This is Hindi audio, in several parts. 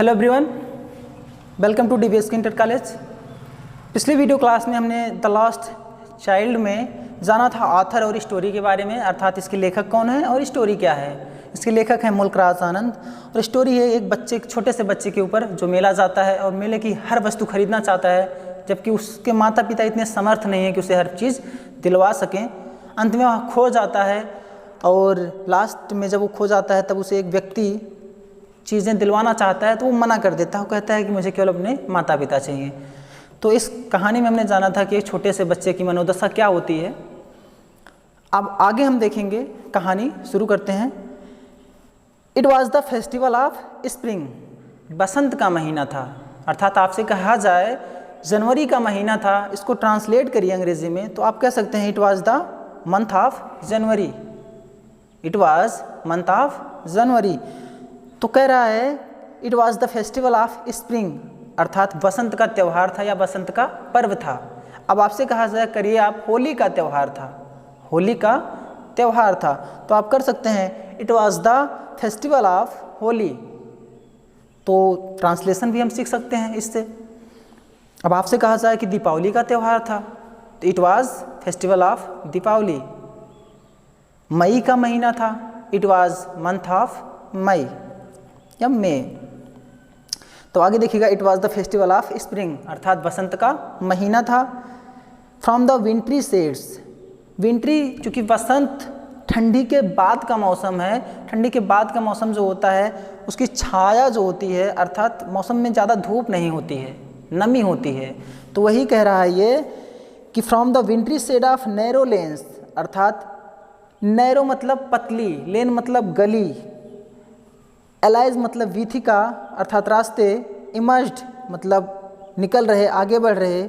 Hello everyone, welcome to DBS inter college. पिछले वीडियो क्लास में हमने द लास्ट चाइल्ड में जाना था ऑथर और स्टोरी के बारे में, अर्थात इसके लेखक कौन है और स्टोरी क्या है। इसके लेखक हैं मुल्कराज आनंद और स्टोरी है एक छोटे से बच्चे के ऊपर जो मेला जाता है और मेले की हर वस्तु खरीदना चाहता है, जबकि उसके माता पिता इतने समर्थ नहीं है कि उसे हर चीज़ दिलवा सकें। अंत में वह खो जाता है और लास्ट में जब वो खो जाता है तब उसे एक व्यक्ति चीज़ें दिलवाना चाहता है तो वो मना कर देता है। वो कहता है कि मुझे केवल अपने माता पिता चाहिए। तो इस कहानी में हमने जाना था कि एक छोटे से बच्चे की मनोदशा क्या होती है। अब आगे हम देखेंगे, कहानी शुरू करते हैं। It was the festival of spring, बसंत का महीना था, अर्थात आपसे कहा जाए जनवरी का महीना था। इसको ट्रांसलेट करिए अंग्रेजी में तो आप कह सकते हैं it was the month of January. It was month of January. तो कह रहा है it was the festival of spring, अर्थात बसंत का त्यौहार था या बसंत का पर्व था। अब आपसे कहा जाए करिए आप होली का त्यौहार था, होली का त्यौहार था, तो आप कर सकते हैं it was the festival of Holi. तो ट्रांसलेशन भी हम सीख सकते हैं इससे। अब आपसे कहा जाए कि दीपावली का त्यौहार था तो it was festival of Deepavali. मई का महीना था, it was month of May या मई। तो आगे देखिएगा it was the festival of spring, अर्थात बसंत का महीना था। From the wintry shades, wintry चूँकि बसंत ठंडी के बाद का मौसम है, ठंडी के बाद का मौसम जो होता है उसकी छाया जो होती है, अर्थात मौसम में ज़्यादा धूप नहीं होती है, नमी होती है। तो वही कह रहा है ये कि from the wintry shade of narrow lanes, अर्थात नैरो मतलब पतली, लेन मतलब गली, एलाइज मतलब वीथिका अर्थात रास्ते, इमर्ज्ड मतलब निकल रहे, आगे बढ़ रहे,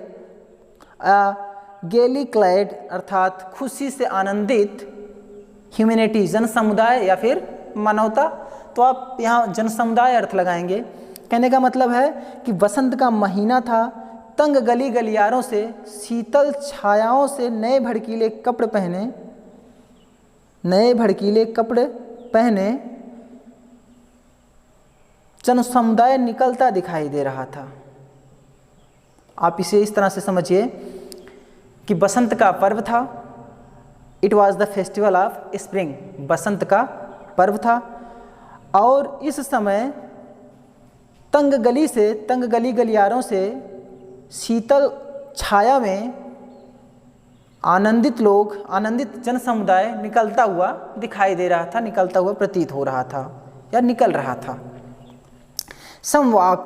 गेली क्लाइड अर्थात खुशी से आनंदित, ह्यूमैनिटी जन समुदाय या फिर मानवता। तो आप यहाँ जन समुदाय अर्थ लगाएंगे। कहने का मतलब है कि बसंत का महीना था, तंग गली गलियारों से, शीतल छायाओं से नए भड़कीले कपड़े पहने, नए भड़कीले कपड़े पहने जन समुदाय निकलता दिखाई दे रहा था। आप इसे इस तरह से समझिए कि बसंत का पर्व था, it was the festival of spring, बसंत का पर्व था। और इस समय तंग गली से, तंग गली गलियारों से शीतल छाया में आनंदित लोग, आनंदित जन समुदाय निकलता हुआ दिखाई दे रहा था, निकलता हुआ प्रतीत हो रहा था या निकल रहा था। सम वॉक,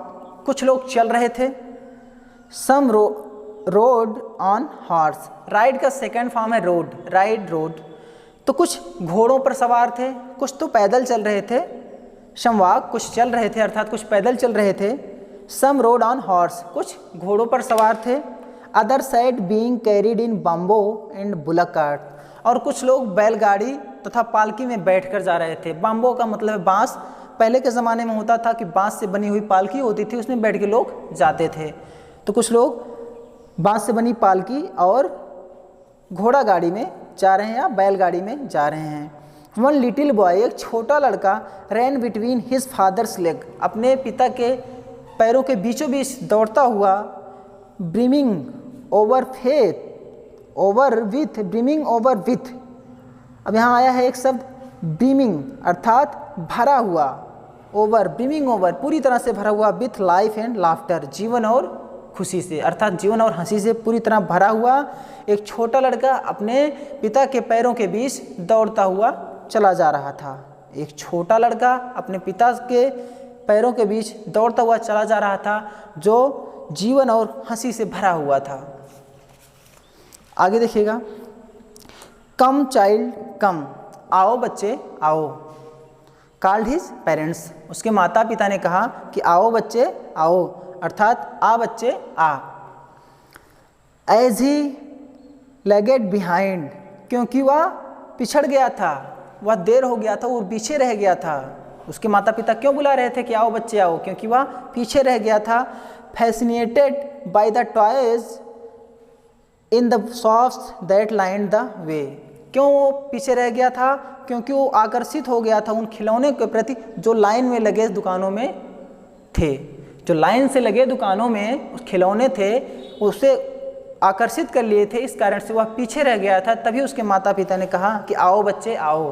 कुछ लोग चल रहे थे। सम रोड ऑन हॉर्स, राइड का सेकेंड फॉर्म है रोड, राइड रोड। तो कुछ घोड़ों पर सवार थे, कुछ तो पैदल चल रहे थे। सम वॉक कुछ चल रहे थे अर्थात कुछ पैदल चल रहे थे। सम रोड ऑन हॉर्स, कुछ घोड़ों पर सवार थे। Other side being carried in bamboo and bullock cart, और कुछ लोग बैलगाड़ी तथा पालकी में बैठकर जा रहे थे। बम्बो का मतलब है बांस। पहले के ज़माने में होता था कि बांस से बनी हुई पालकी होती थी, उसमें बैठ के लोग जाते थे। तो कुछ लोग बांस से बनी पालकी और घोड़ा गाड़ी में जा रहे हैं या बैलगाड़ी में जा रहे हैं। वन लिटिल बॉय, एक छोटा लड़का, रैन बिटवीन हिज फादर्स लेग, अपने पिता के पैरों के बीचों बीच दौड़ता हुआ, brimming over faith, over with, brimming over with. अब यहाँ आया है एक शब्द ब्रिमिंग अर्थात भरा हुआ, ओवर, ब्रिमिंग ओवर पूरी तरह से भरा हुआ, विथ लाइफ एंड लाफ्टर जीवन और खुशी से, अर्थात जीवन और हंसी से पूरी तरह भरा हुआ एक छोटा लड़का अपने पिता के पैरों के बीच दौड़ता हुआ चला जा रहा था। एक छोटा लड़का अपने पिता के पैरों के बीच दौड़ता हुआ चला जा रहा था जो जीवन और हंसी से भरा हुआ था। आगे देखिएगा, कम चाइल्ड कम, आओ बच्चे आओ। कॉल्ड हिज पेरेंट्स, उसके माता पिता ने कहा कि आओ बच्चे आओ, अर्थात आ बच्चे आ। एज ही लेगेड बिहाइंड, क्योंकि वह पिछड़ गया था, वह देर हो गया था, वो पीछे रह गया था। उसके माता पिता क्यों बुला रहे थे कि आओ बच्चे आओ? क्योंकि वह पीछे रह गया था। Fascinated by the toys in the shops that lined the way, क्यों वो पीछे रह गया था? क्योंकि वो आकर्षित हो गया था उन खिलौने के प्रति जो लाइन में लगे दुकानों में थे। जो लाइन से लगे दुकानों में उस खिलौने थे उसे आकर्षित कर लिए थे, इस कारण से वह पीछे रह गया था। तभी उसके माता पिता ने कहा कि आओ बच्चे आओ।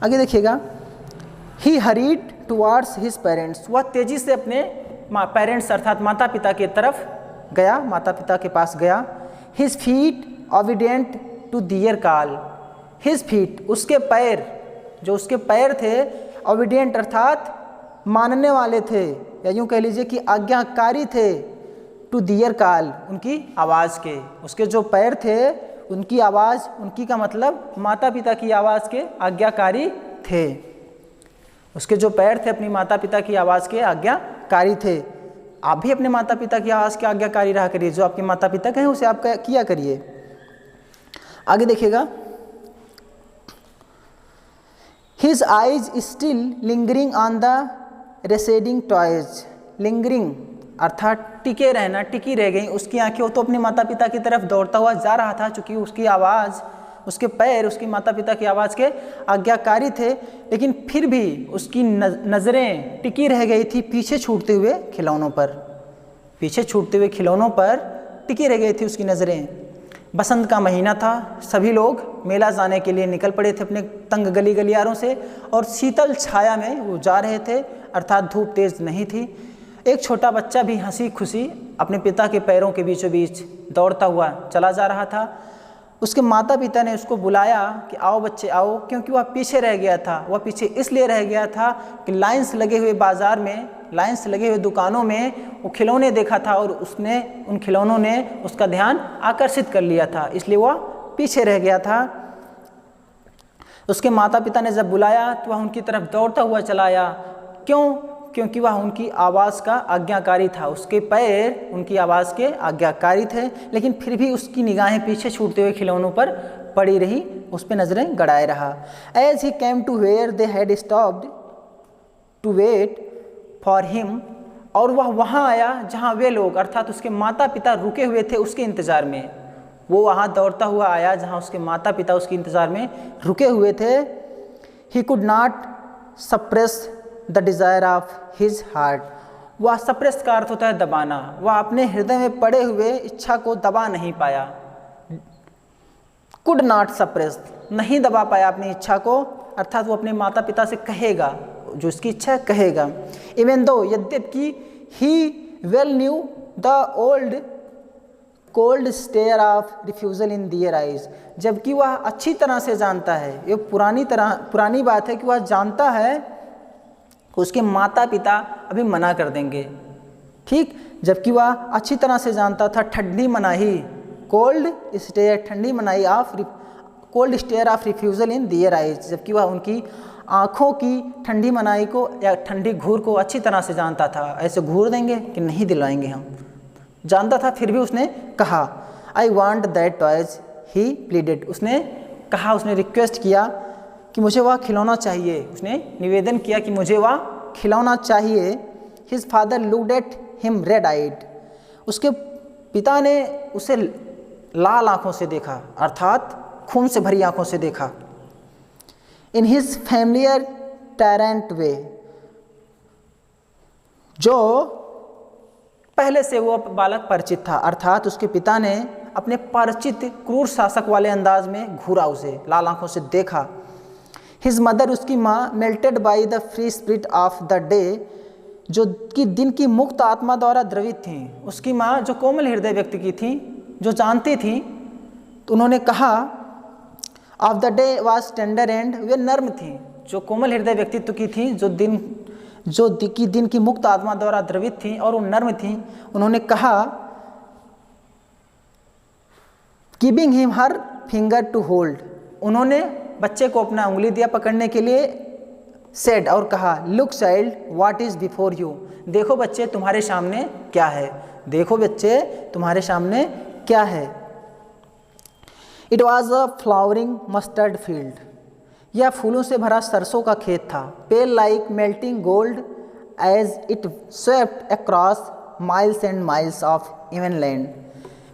आगे देखिएगा, ही हरीड टुवार्ड्स हिज पेरेंट्स, वह तेजी से अपने पेरेंट्स अर्थात माता पिता की तरफ गया, माता पिता के पास गया। His feet obedient to their call, his feet उसके पैर, जो उसके पैर थे, ऑबिडेंट अर्थात मानने वाले थे, या यूँ कह लीजिए कि आज्ञाकारी थे, टू दियर कॉल उनकी आवाज़ के। उसके जो पैर थे उनकी आवाज़, उनकी का मतलब माता पिता की आवाज़ के आज्ञाकारी थे। उसके जो पैर थे अपनी माता पिता की आवाज़ के आज्ञाकारी थे। आप भी अपने माता पिता की आवाज़ के आज्ञाकारी रहा करिए, जो आपके माता पिता कहें उसे आप किया करिए। आगे देखिएगा, his eyes still lingering on the receding toys, lingering अर्थात टिके रहना, टिकी रह गई उसकी आंखें। वो तो अपने माता पिता की तरफ दौड़ता हुआ जा रहा था, चूँकि उसकी आवाज़, उसके पैर उसकी माता पिता की आवाज़ के आज्ञाकारी थे, लेकिन फिर भी उसकी नज़रें टिकी रह गई थी पीछे छूटते हुए खिलौनों पर, पीछे छूटते हुए खिलौनों पर टिकी रह गई थी उसकी नज़रें। बसंत का महीना था, सभी लोग मेला जाने के लिए निकल पड़े थे अपने तंग गली गलियारों से, और शीतल छाया में वो जा रहे थे, अर्थात धूप तेज़ नहीं थी। एक छोटा बच्चा भी हंसी खुशी अपने पिता के पैरों के बीचों बीच दौड़ता हुआ चला जा रहा था। उसके माता पिता ने उसको बुलाया कि आओ बच्चे आओ, क्योंकि वह पीछे रह गया था। वह पीछे इसलिए रह गया था कि लाइन्स लगे हुए बाज़ार में, लाइन्स लगे हुए दुकानों में वो खिलौने देखा था, और उसने उन खिलौनों ने उसका ध्यान आकर्षित कर लिया था, इसलिए वह पीछे रह गया था। उसके माता पिता ने जब बुलाया तो वह उनकी तरफ दौड़ता हुआ चला आया। क्यों? क्योंकि वह उनकी आवाज़ का आज्ञाकारी था, उसके पैर उनकी आवाज़ के आज्ञाकारी थे, लेकिन फिर भी उसकी निगाहें पीछे छूटते हुए खिलौनों पर पड़ी रही, उस पर नज़रें गड़ाए रहा। As he came to where they had stopped to wait for him, और वह वहाँ आया जहाँ वे लोग अर्थात उसके माता पिता रुके हुए थे उसके इंतज़ार में। वो वहाँ दौड़ता हुआ आया जहाँ उसके माता पिता उसके इंतज़ार में रुके हुए थे। He could not suppress the desire of his heart, वह सप्रेस का अर्थ होता है दबाना, वह अपने हृदय में पड़े हुए इच्छा को दबा नहीं पाया। कुड नॉट सप्रेस, नहीं दबा पाया अपनी इच्छा को, अर्थात वो अपने माता पिता से कहेगा, जो उसकी इच्छा है कहेगा। इवन दो, यद्यपि ही well knew the old cold stare of refusal in their eyes, जबकि वह अच्छी तरह से जानता है, ये पुरानी बात है कि वह जानता है उसके माता पिता अभी मना कर देंगे, ठीक, जबकि वह अच्छी तरह से जानता था ठंडी मनाही, कोल्ड स्टेयर, ठंडी मनाही of cold stare of refusal in their eyes, जबकि वह उनकी आँखों की ठंडी मनाही को या ठंडी घूर को अच्छी तरह से जानता था। ऐसे घूर देंगे कि नहीं दिलाएंगे हम, जानता था, फिर भी उसने कहा I want that toys, he pleaded, उसने कहा, उसने रिक्वेस्ट किया कि मुझे वह खिलौना चाहिए, उसने निवेदन किया कि मुझे वह खिलौना चाहिए। His father looked at him red eyed, उसके पिता ने उसे लाल आँखों से देखा, अर्थात खून से भरी आँखों से देखा। इन हिज फैमिलियर टैरेंट वे, जो पहले से वो बालक परिचित था, अर्थात उसके पिता ने अपने परिचित क्रूर शासक वाले अंदाज में घूरा, उसे लाल आँखों से देखा। हिज मदर, उसकी माँ, melted by the free spirit of the day, जो कि दिन की मुक्त आत्मा द्वारा द्रवित थी। उसकी माँ जो कोमल हृदय व्यक्ति की थी, जो जानती थी, तो उन्होंने कहा of the day was tender and, वे नर्म थी, जो कोमल हृदय व्यक्तित्व की थी, जो दिन की मुक्त आत्मा द्वारा द्रवित थी और वो नर्म थी। उन्होंने कहा giving him her finger to hold, उन्होंने बच्चे को अपना उंगली दिया पकड़ने के लिए। सेड, और कहा look child what is before you, देखो बच्चे तुम्हारे सामने क्या है, देखो बच्चे तुम्हारे सामने क्या है। It was a flowering mustard field, यह फूलों से भरा सरसों का खेत था। Pale like melting gold as it swept across miles and miles of even land,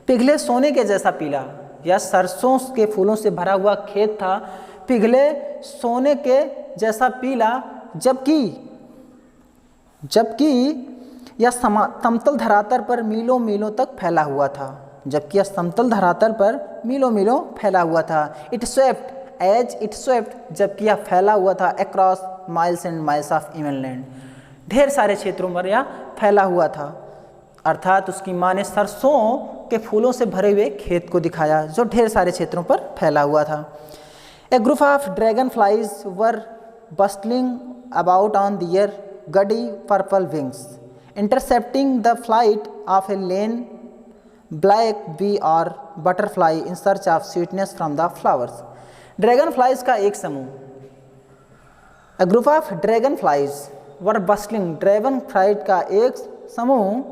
पिघले सोने के जैसा पीला, यह सरसों के फूलों से भरा हुआ खेत था, पिघले सोने के जैसा पीला, जबकि जबकि यह समतल धरातल पर मीलों मीलों तक फैला हुआ था। जबकि यह समतल धरातल पर मीलों मीलों फैला हुआ था। It swept as it swept, जबकि यह फैला हुआ था across miles and miles of even land, ढेर सारे क्षेत्रों पर यह फैला हुआ था। अर्थात उसकी माँ ने सरसों के फूलों से भरे हुए खेत को दिखाया जो ढेर सारे क्षेत्रों पर फैला हुआ था। A group of dragon flies were bustling about on their gaudy purple wings, intercepting the flight of a lean black bee or butterfly in search of sweetness from the flowers. Dragon flies का एक समूह, a group of dragon flies were bustling, dragon flight का एक समूह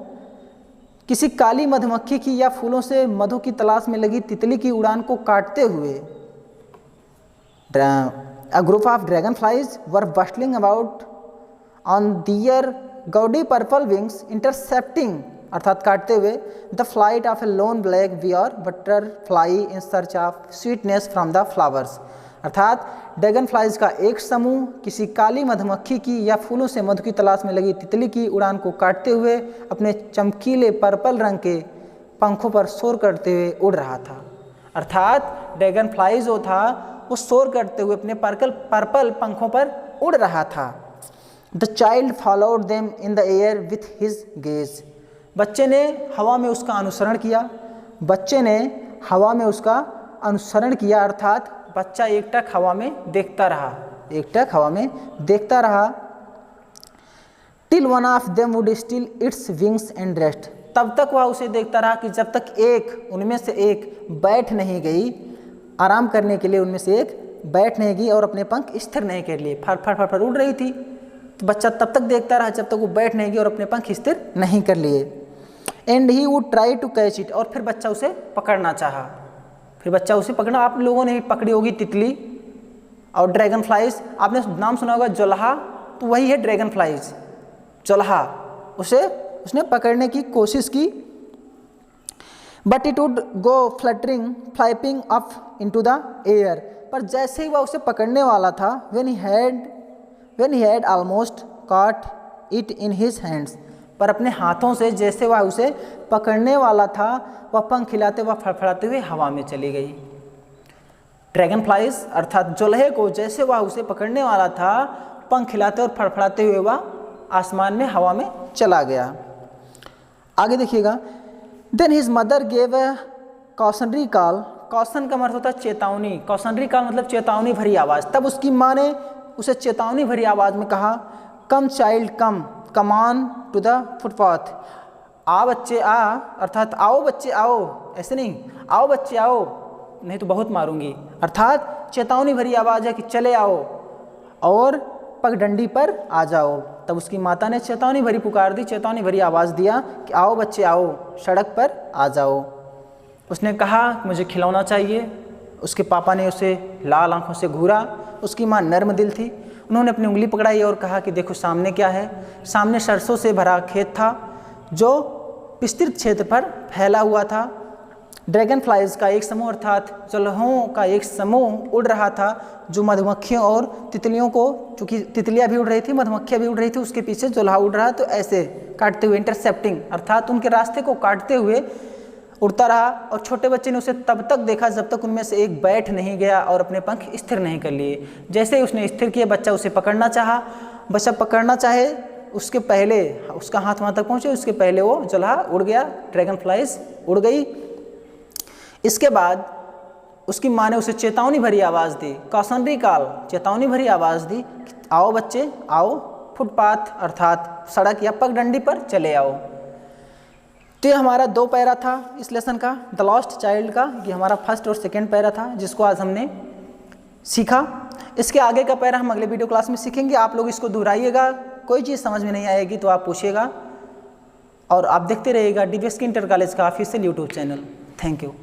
किसी काली मधुमक्खी की या फूलों से मधु की तलाश में लगी तितली की उड़ान को काटते हुए, a group of dragonflies were bustling about on their gaudy purple wings, intercepting अर्थात काटते हुए the flight of a lone black bee or butterfly in search of sweetness from the flowers। अर्थात ड्रैगन फ्लाइज का एक समूह किसी काली मधुमक्खी की या फूलों से मधु की तलाश में लगी तितली की उड़ान को काटते हुए अपने चमकीले पर्पल रंग के पंखों पर शोर करते हुए उड़ रहा था। अर्थात ड्रैगन फ्लाई जो था वो शोर करते हुए अपने पर्पल पंखों पर उड़ रहा था। The child followed them in the air with his gaze, बच्चे ने हवा में उसका अनुसरण किया। बच्चे ने हवा में उसका अनुसरण किया अर्थात बच्चा एकटक हवा में देखता रहा, एकटक हवा में देखता रहा। Till one of them would still its wings and rest, तब तक वह उसे देखता रहा कि जब तक एक उनमें से एक बैठ नहीं गई, आराम करने के लिए उनमें से एक बैठ नहीं गई और अपने पंख स्थिर नहीं कर लिए, फर फर फर फर उड़ रही थी, तो बच्चा तब तक देखता रहा जब तक वो बैठ नहीं गई और अपने पंख स्थिर नहीं कर लिए। And he would try to catch it, और फिर बच्चा उसे पकड़ना चाहा, फिर बच्चा उसे पकड़ना। आप लोगों ने भी पकड़ी होगी तितली और ड्रैगन फ्लाइज, आपने नाम सुना होगा जुलाहा, तो वही है ड्रैगन फ्लाइज, जुलाहा। उसने पकड़ने की कोशिश की, but it would go fluttering flapping up into the air, पर जैसे ही वह उसे पकड़ने वाला था, when he had almost caught it in his hands, पर अपने हाथों से जैसे वह उसे पकड़ने वाला था, वह पंख हिलाते वह फड़फड़ाते हुए हवा में चली गई। ड्रैगन फ्लाइज अर्थात जुलहे को जैसे वह उसे पकड़ने वाला था, पंख हिलाते और फड़फड़ाते हुए वह आसमान में हवा में चला गया। आगे देखिएगा, then his mother gave a cautionary call, caution का मतलब होता है चेतावनी, कॉशनरी कॉल मतलब चेतावनी भरी आवाज़। तब उसकी माँ ने उसे चेतावनी भरी आवाज़ में कहा, come child come, come on to the footpath, आ बच्चे आ, अर्थात आओ बच्चे आओ, ऐसे नहीं, आओ बच्चे आओ, नहीं तो बहुत मारूंगी। अर्थात चेतावनी भरी आवाज़ है कि चले आओ और पगडंडी पर आ जाओ। तब उसकी माता ने चेतावनी भरी पुकार दी, चेतावनी भरी आवाज़ दिया कि आओ बच्चे आओ, सड़क पर आ जाओ। उसने कहा मुझे खिलौना चाहिए। उसके पापा ने उसे लाल आंखों से घूरा। उसकी माँ नर्म दिल थी, उन्होंने अपनी उंगली पकड़ाई और कहा कि देखो सामने क्या है। सामने सरसों से भरा खेत था जो विस्तृत क्षेत्र पर फैला हुआ था। ड्रैगन फ्लाइज का एक समूह अर्थात जुलहों का एक समूह उड़ रहा था जो मधुमक्खियों और तितलियों को, चूँकि तितलियाँ भी उड़ रही थी, मधुमक्खियाँ भी उड़ रही थी, उसके पीछे जुलहा उड़ रहा, तो ऐसे काटते हुए, इंटरसेप्टिंग अर्थात उनके रास्ते को काटते हुए उड़ता रहा। और छोटे बच्चे ने उसे तब तक देखा जब तक उनमें से एक बैठ नहीं गया और अपने पंख स्थिर नहीं कर लिए। जैसे ही उसने स्थिर किया, बच्चा उसे पकड़ना चाहा। बच्चा पकड़ना चाहे उसके पहले उसका हाथ वहाँ तक पहुँचे, उसके पहले वो जुलहा उड़ गया, ड्रैगन फ्लाइज उड़ गई। इसके बाद उसकी माँ ने उसे चेतावनी भरी आवाज़ दी, कॉशनरी कॉल, चेतावनी भरी आवाज़ दी, आओ बच्चे आओ, फुटपाथ अर्थात सड़क या पगडंडी पर चले आओ। तो ये हमारा 2 पैरा था इस लेसन का, द लॉस्ट चाइल्ड का। ये हमारा फर्स्ट और सेकेंड पैरा था जिसको आज हमने सीखा। इसके आगे का पैरा हम अगले वीडियो क्लास में सीखेंगे। आप लोग इसको दोहराइएगा, कोई चीज़ समझ में नहीं आएगी तो आप पूछिएगा, और आप देखते रहिएगा DBSK इंटर कॉलेज का official YouTube channel. Thank you.